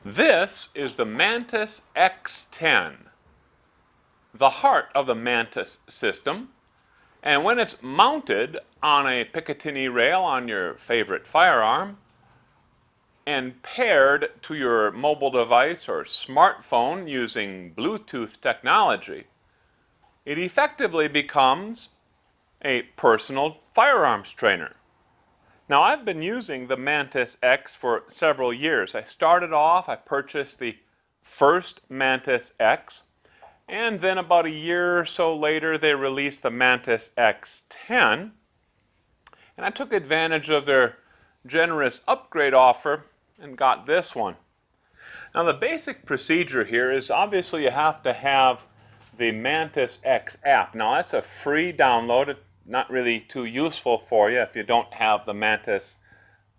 This is the Mantis X10, the heart of the Mantis system, and when it's mounted on a Picatinny rail on your favorite firearm and paired to your mobile device or smartphone using Bluetooth technology, it effectively becomes a personal firearms trainer. Now, I've been using the Mantis X for several years. I purchased the first Mantis X, and then about a year or so later they released the Mantis X10, and I took advantage of their generous upgrade offer and got this one. Now, the basic procedure here is obviously you have to have the Mantis X app. Now, that's a free download. It's not really too useful for you if you don't have the Mantis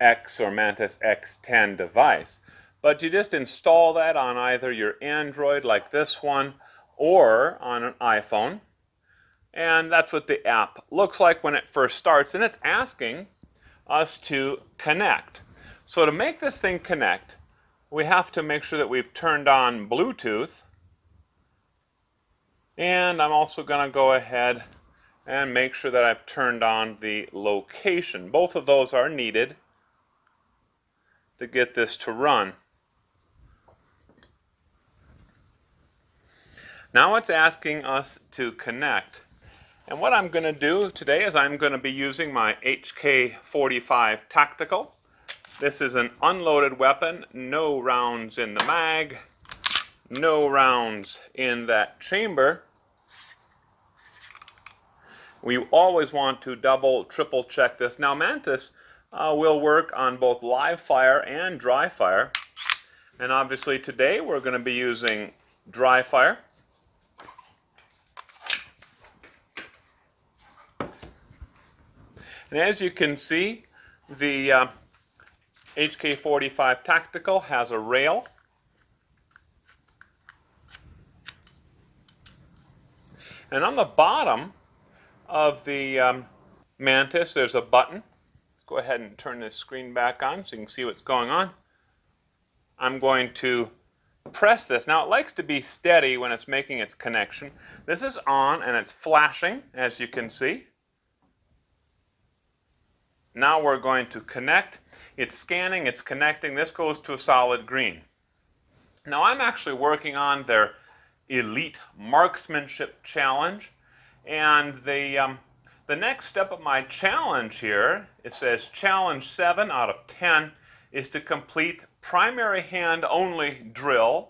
X or Mantis X10 device. But you just install that on either your Android like this one or on an iPhone. And that's what the app looks like when it first starts. And it's asking us to connect. So to make this thing connect, we have to make sure that we've turned on Bluetooth. And I'm also going to go ahead and make sure that I've turned on the location. Both of those are needed to get this to run. Now it's asking us to connect. And what I'm going to do today is I'm going to be using my HK45 Tactical. This is an unloaded weapon, no rounds in the mag, no rounds in that chamber. We always want to double, triple check this. Now, Mantis will work on both live fire and dry fire. And obviously today we're going to be using dry fire. And as you can see, the HK45 Tactical has a rail. And on the bottom of the Mantis, there's a button. Let's go ahead and turn this screen back on so you can see what's going on. I'm going to press this. Now, it likes to be steady when it's making its connection. This is on and it's flashing, as you can see. Now we're going to connect. It's scanning, it's connecting. This goes to a solid green. Now, I'm actually working on their Elite Marksmanship Challenge. And the next step of my challenge here, it says challenge 7 out of 10 is to complete primary hand only drill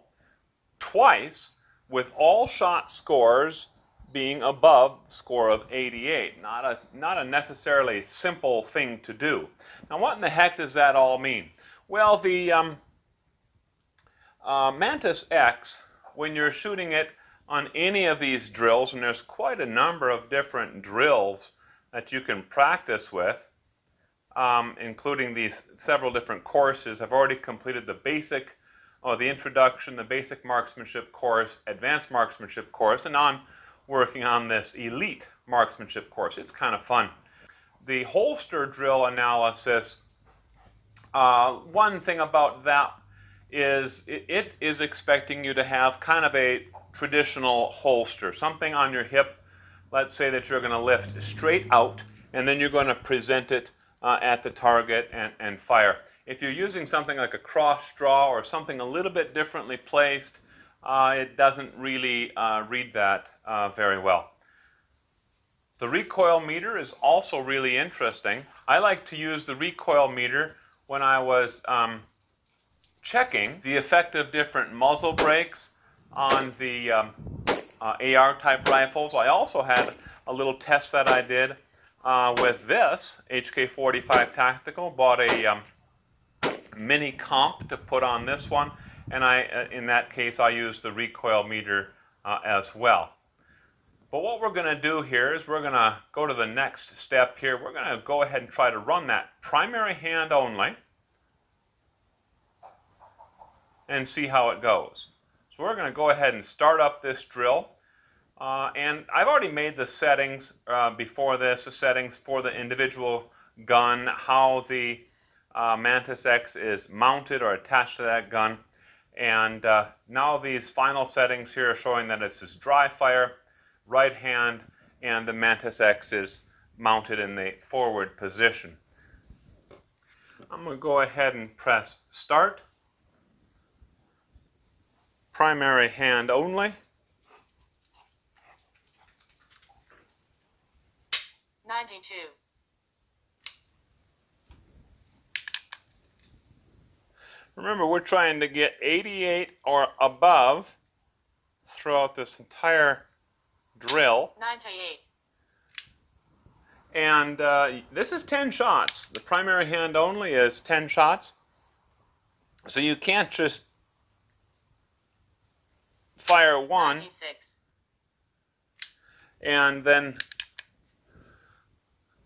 twice with all shot scores being above the score of 88. Not a necessarily simple thing to do. Now, what in the heck does that all mean? Well, the Mantis X, when you're shooting it on any of these drills, and there's quite a number of different drills that you can practice with, including these several different courses. I've already completed the basic, the introduction, the basic marksmanship course, advanced marksmanship course, and now I'm working on this elite marksmanship course. It's kind of fun. The holster drill analysis, one thing about that is it is expecting you to have kind of a traditional holster, something on your hip. Let's say that you're going to lift straight out and then you're going to present it at the target and fire. If you're using something like a cross straw or something a little bit differently placed, it doesn't really read that very well. The recoil meter is also really interesting. I like to use the recoil meter when I was checking the effect of different muzzle brakes on the AR-type rifles. I also had a little test that I did with this HK45 Tactical. Bought a mini comp to put on this one, and in that case, I used the recoil meter as well. But what we're going to do here is we're going to go to the next step here. We're going to go ahead and try to run that primary hand only and see how it goes. So we're going to go ahead and start up this drill. And I've already made the settings before this, the settings for the individual gun, how the Mantis X is mounted or attached to that gun. And now these final settings here are showing that this is dry fire, right hand, and the Mantis X is mounted in the forward position. I'm going to go ahead and press start. Primary hand only. 92. Remember, we're trying to get 88 or above throughout this entire drill. 98. And this is 10 shots. The primary hand only is 10 shots. So you can't just fire one 96. and then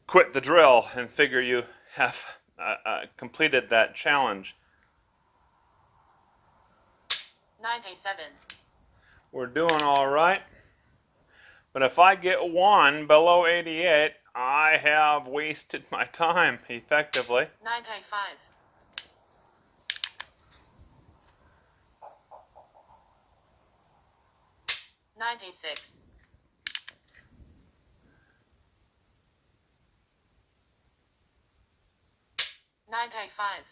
quit the drill and figure you have completed that challenge. 97. We're doing all right. But if I get one below 88, I have wasted my time effectively. 95. 96. 95.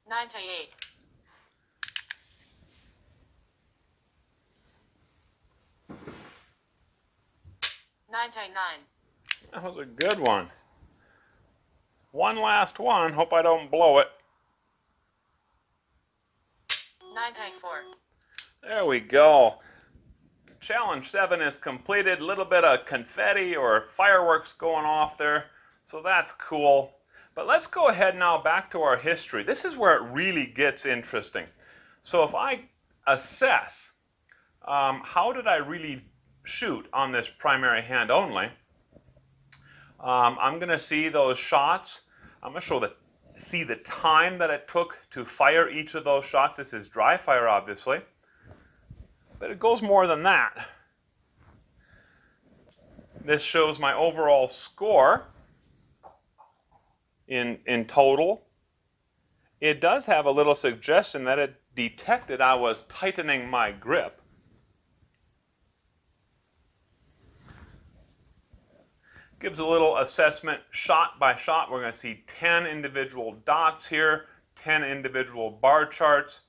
98. 99. That was a good one. One last one. Hope I don't blow it. 94. There we go. Challenge 7 is completed. A little bit of confetti or fireworks going off there, so that's cool. But let's go ahead now back to our history. This is where it really gets interesting. So if I assess how did I really shoot on this primary hand only, I'm going to see those shots. I'm going to see the time that it took to fire each of those shots. This is dry fire, obviously. But it goes more than that. This shows my overall score in total. It does have a little suggestion that it detected I was tightening my grip. Gives a little assessment shot by shot. We're going to see 10 individual dots here, 10 individual bar charts,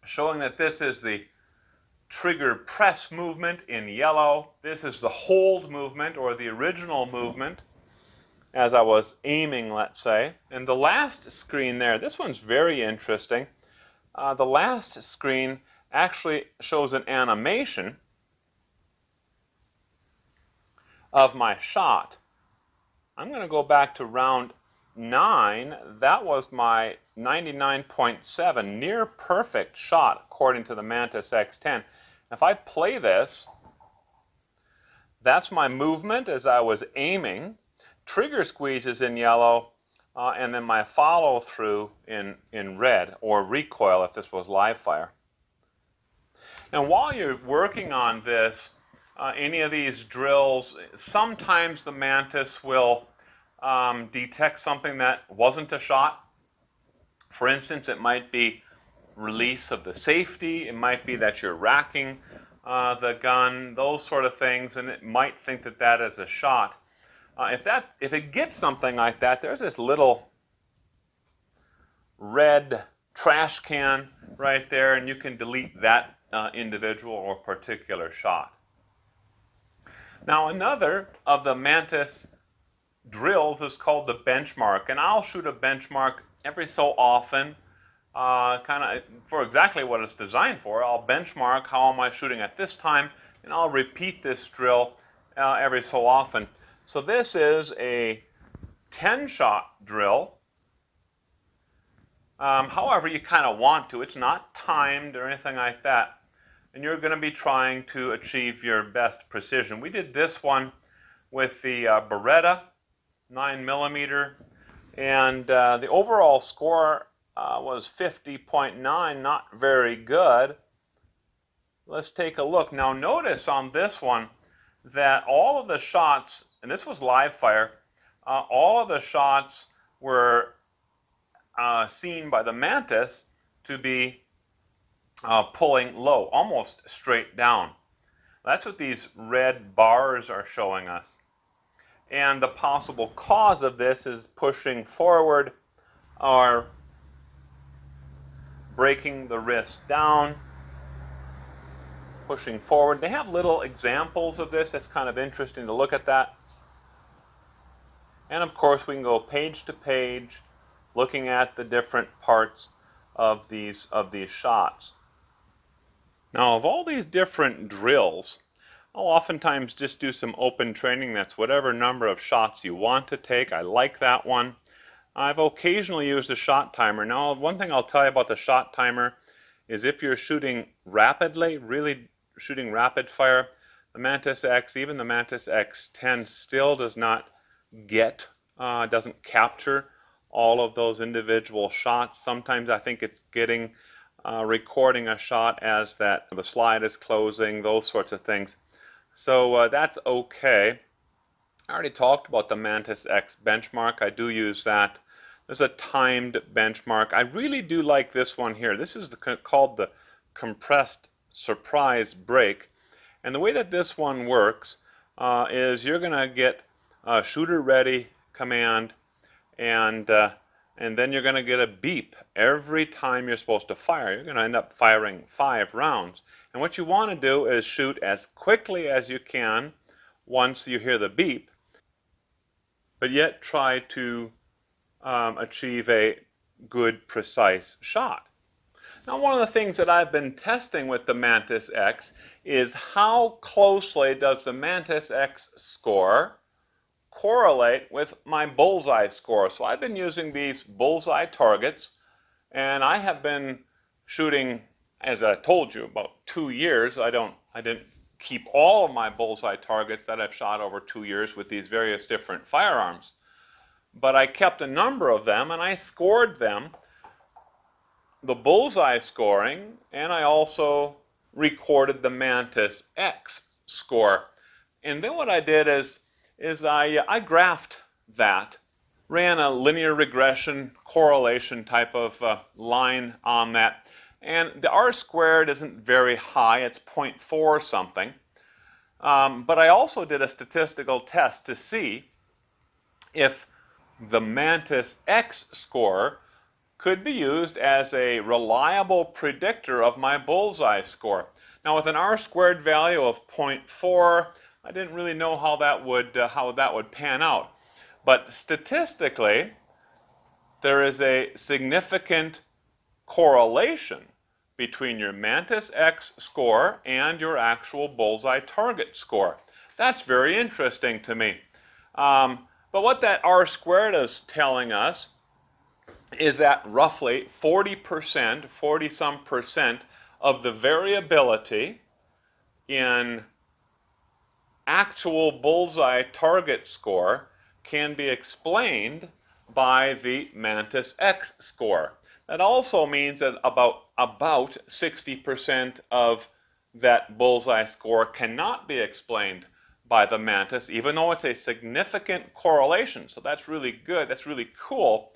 showing that this is the trigger press movement in yellow. This is the hold movement, or the original movement, as I was aiming, let's say. And the last screen there, this one's very interesting. The last screen actually shows an animation of my shot. I'm going to go back to round 9. That was my 99.7, near perfect shot according to the Mantis X10. If I play this, that's my movement as I was aiming. Trigger squeeze is in yellow, and then my follow through in red, or recoil if this was live fire. And while you're working on this, any of these drills, sometimes the Mantis will detect something that wasn't a shot. For instance, it might be release of the safety, it might be that you're racking the gun, those sort of things, and it might think that that is a shot. If it gets something like that, there's this little red trash can right there, and you can delete that individual or particular shot. Now, another of the Mantis drills is called the benchmark, and I'll shoot a benchmark every so often, kind of for exactly what it's designed for. I'll benchmark how am I shooting at this time, and I'll repeat this drill every so often. So this is a 10-shot drill. However you kind of want to. It's not timed or anything like that. And you're going to be trying to achieve your best precision. We did this one with the Beretta 9mm, and the overall score was 50.9, not very good. Let's take a look. Now notice on this one that all of the shots, and this was live fire, all of the shots were seen by the Mantis to be pulling low, almost straight down. That's what these red bars are showing us. And the possible cause of this is pushing forward or breaking the wrist down, pushing forward. They have little examples of this. It's kind of interesting to look at that. And of course we can go page to page looking at the different parts of these shots. Now, of all these different drills, I'll oftentimes just do some open training. That's whatever number of shots you want to take. I like that one. I've occasionally used a shot timer. Now, one thing I'll tell you about the shot timer is if you're shooting rapidly, really shooting rapid fire, the Mantis X, even the Mantis X10 still does not doesn't capture all of those individual shots. Sometimes I think it's recording a shot as the slide is closing, those sorts of things. So that's okay. I already talked about the Mantis X benchmark. I do use that. There's a timed benchmark. I really do like this one here. This is called the compressed surprise break. And the way that this one works is you're going to get a shooter ready command, and then you're going to get a beep every time you're supposed to fire. You're going to end up firing 5 rounds. And what you want to do is shoot as quickly as you can once you hear the beep, but yet try to achieve a good, precise shot. Now, one of the things that I've been testing with the Mantis X is how closely does the Mantis X score correlate with my bullseye score. So I've been using these bullseye targets, and I have been shooting, as I told you, about 2 years. I didn't keep all of my bullseye targets that I've shot over 2 years with these various different firearms, but I kept a number of them and I scored them, the bullseye scoring, and I also recorded the Mantis X score. And then what I did is I graphed that, ran a linear regression correlation type of line on that, and the R squared isn't very high, it's 0.4 something, but I also did a statistical test to see if the Mantis X score could be used as a reliable predictor of my bullseye score. Now, with an R squared value of 0.4, I didn't really know how that would pan out. But statistically, there is a significant correlation between your Mantis X score and your actual bullseye target score. That's very interesting to me. But what that R squared is telling us is that roughly 40%, 40-some percent of the variability in actual bullseye target score can be explained by the Mantis X score. That also means that about 60% of that bullseye score cannot be explained by the Mantis, even though it's a significant correlation. So that's really good, that's really cool.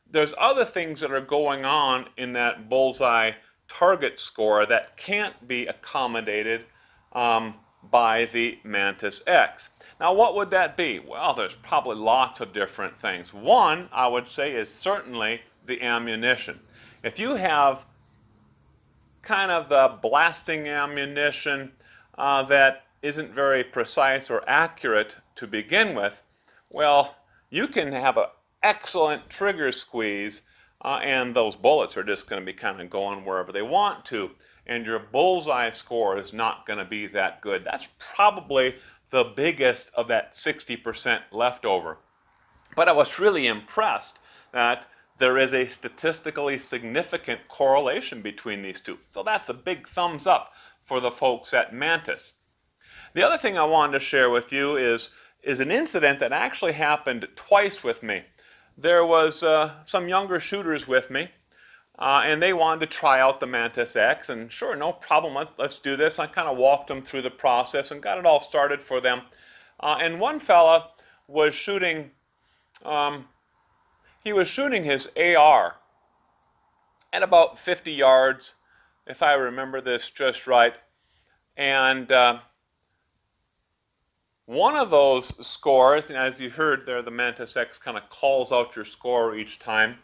There's other things that are going on in that bullseye target score that can't be accommodated by the Mantis X. Now, what would that be? Well, there's probably lots of different things. One, I would say, is certainly the ammunition. If you have kind of the blasting ammunition that isn't very precise or accurate to begin with, well, you can have an excellent trigger squeeze and those bullets are just going to be kind of going wherever they want to, and your bullseye score is not going to be that good. That's probably the biggest of that 60% leftover. But I was really impressed that there is a statistically significant correlation between these two. So that's a big thumbs up for the folks at Mantis. The other thing I wanted to share with you is an incident that actually happened twice with me. There was some younger shooters with me, and they wanted to try out the Mantis X, and sure, no problem, let's do this. I kind of walked them through the process and got it all started for them. And one fella was shooting he was shooting his AR at about 50 yards, if I remember this just right. And one of those scores, and as you heard there, the Mantis X kind of calls out your score each time.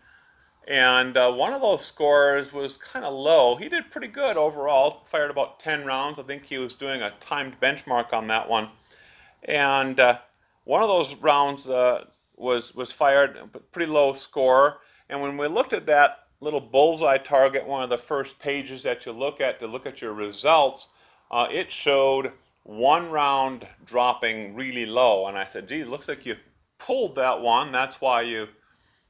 And one of those scores was kind of low. He did pretty good overall, fired about 10 rounds. I think he was doing a timed benchmark on that one. And one of those rounds was fired, pretty low score. And when we looked at that little bullseye target, one of the first pages that you look at to look at your results, it showed one round dropping really low. And I said, geez, looks like you pulled that one. That's why you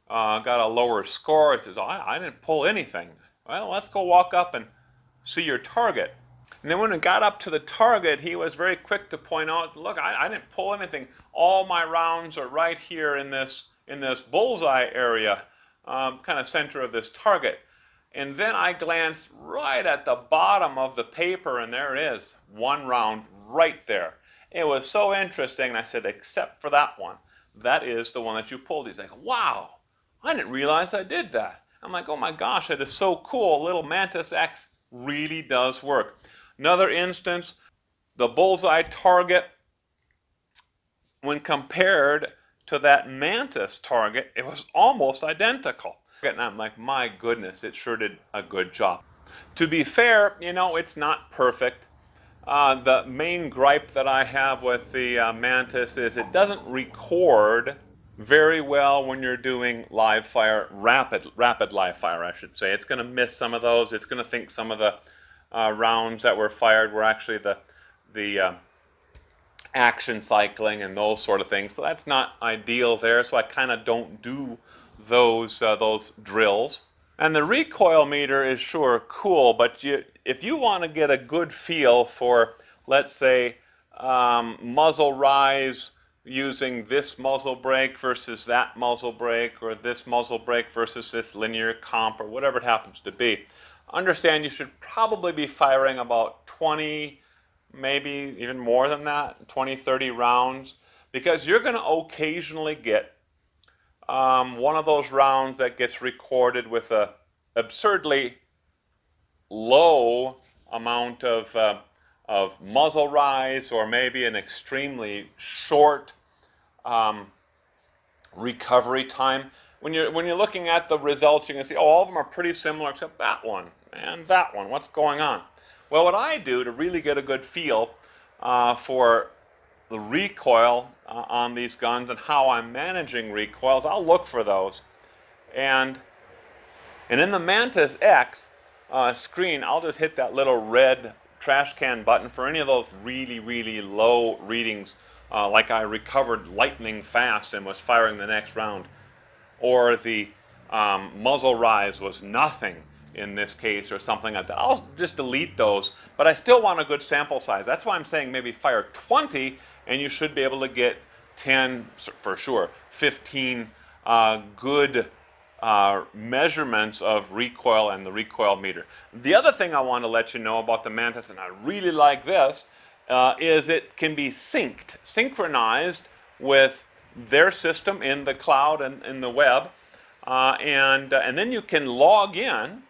got a lower score. It says, oh, I didn't pull anything. Well, let's go walk up and see your target. And then when we got up to the target, he was very quick to point out, look, I didn't pull anything. All my rounds are right here in this bullseye area, kind of center of this target. And then I glanced right at the bottom of the paper, and there it is, one round right there. It was so interesting. I said, except for that one. That is the one that you pulled. He's like, wow, I didn't realize I did that. I'm like, oh my gosh, that is so cool. Little Mantis X really does work. Another instance, the bullseye target, when compared to that Mantis target, it was almost identical. And I'm like, my goodness, it sure did a good job. To be fair, you know, it's not perfect. The main gripe that I have with the Mantis is it doesn't record very well when you're doing live fire, rapid live fire, I should say. It's going to miss some of those. It's going to think some of the rounds that were fired were actually the action cycling and those sort of things. So that's not ideal there. So I kind of don't do those drills. And the recoil meter is sure cool, but if you want to get a good feel for, let's say, muzzle rise using this muzzle brake versus that muzzle brake, or this muzzle brake versus this linear comp, or whatever it happens to be, understand you should probably be firing about 20, maybe even more than that, 20, 30 rounds, because you're going to occasionally get one of those rounds that gets recorded with a absurdly low amount of muzzle rise, or maybe an extremely short recovery time. When you're looking at the results, you can see, oh, all of them are pretty similar except that one and that one. What's going on? Well, what I do to really get a good feel for the recoil on these guns and how I'm managing recoils, I'll look for those. And in the Mantis X screen, I'll just hit that little red trash can button for any of those really, really low readings, like I recovered lightning fast and was firing the next round, or the muzzle rise was nothing in this case, or something like that. I'll just delete those, but I still want a good sample size. That's why I'm saying maybe fire 20, and you should be able to get 10, for sure, 15 good measurements of recoil and the recoil meter. The other thing I want to let you know about the Mantis, and I really like this, is it can be synchronized with their system in the cloud and in the web, and then you can log in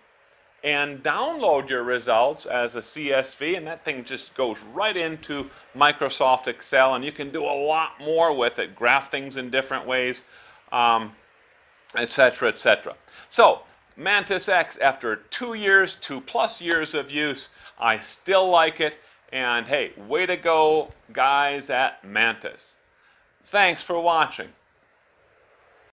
and download your results as a CSV, and that thing just goes right into Microsoft Excel, and you can do a lot more with it, graph things in different ways, etc., etc. So, Mantis X, after 2 years, 2+ years of use, I still like it, and hey, way to go, guys at Mantis. Thanks for watching.